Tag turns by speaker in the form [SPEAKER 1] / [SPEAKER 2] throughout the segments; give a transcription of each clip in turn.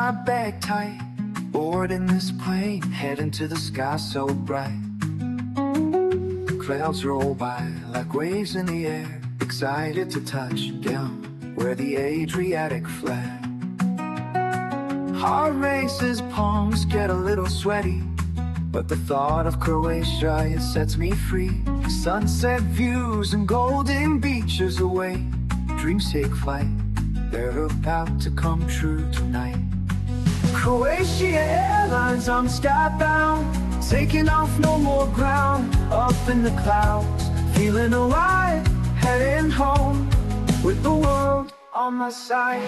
[SPEAKER 1] my bag tight, board in this plane, heading to the sky so bright. Clouds roll by like waves in the air, excited to touch down where the Adriatic flag. Heart races, palms get a little sweaty, but the thought of Croatia, it sets me free. Sunset views and golden beaches away, dreams take flight, they're about to come true tonight. Croatia Airlines, I'm skybound, taking off no more ground. Up in the clouds, feeling alive, heading home with the world on my side.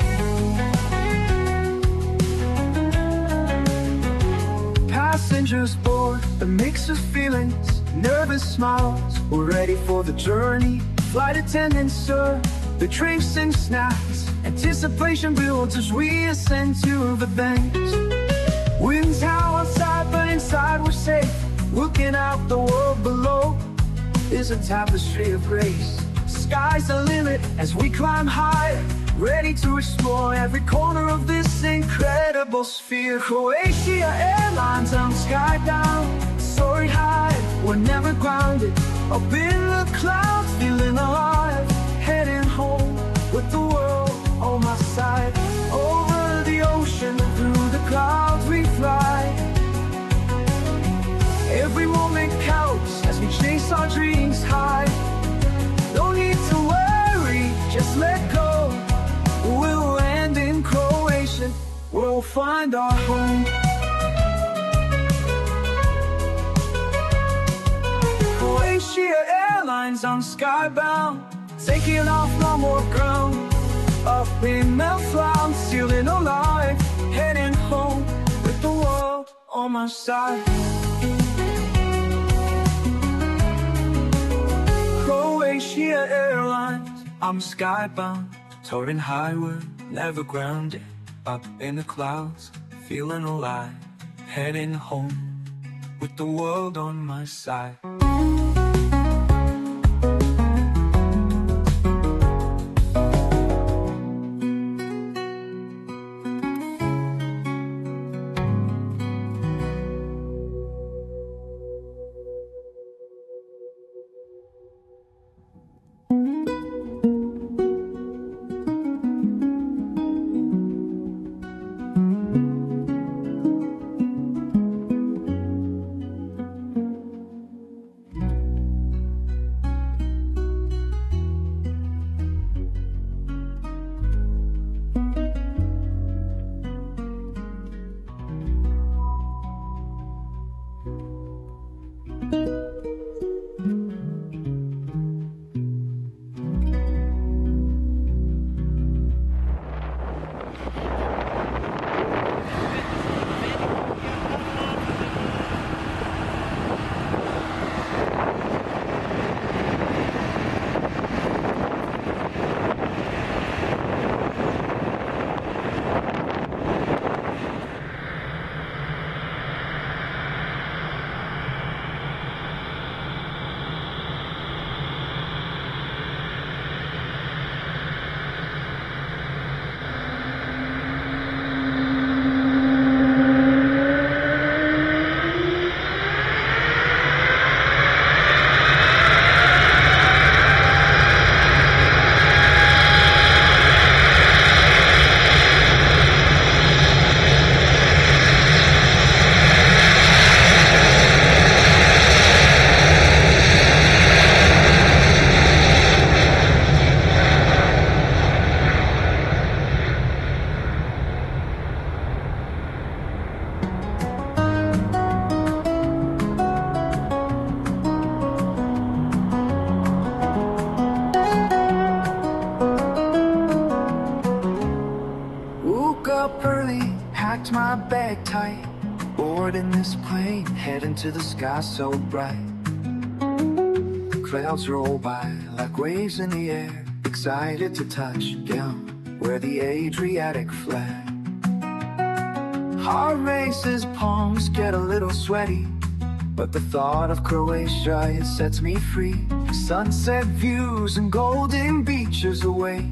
[SPEAKER 1] Passengers board, a mix of feelings, nervous smiles, we're ready for the journey. Flight attendants serve the drinks and snacks, anticipation builds as we ascend to the banks. Winds howl outside, but inside we're safe, looking out the world below is a tapestry of grace. Sky's the limit as we climb higher, ready to explore every corner of this incredible sphere. Croatia Airlines, I'm skybound, soaring high, we're never grounded. Up in the clouds, feeling alive, heading home with the world on my side. Over the ocean, through the clouds we fly. Every moment counts as we chase our dreams high. No need to worry, just let go. We'll land in Croatia, we'll find our home. Croatia Airlines, I'm skybound, taking off no more ground. Up in the clouds, feeling alive, heading home with the world on my side. Croatia Airlines, I'm skybound, soaring highward, never grounded. Up in the clouds, feeling alive, heading home with the world on my side. Up early, packed my bag tight, board in this plane, heading to the sky so bright. Clouds roll by like waves in the air, excited to touch down where the Adriatic flag. Heart races, palms get a little sweaty, but the thought of Croatia, it sets me free. Sunset views and golden beaches away,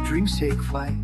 [SPEAKER 1] dreams take flight,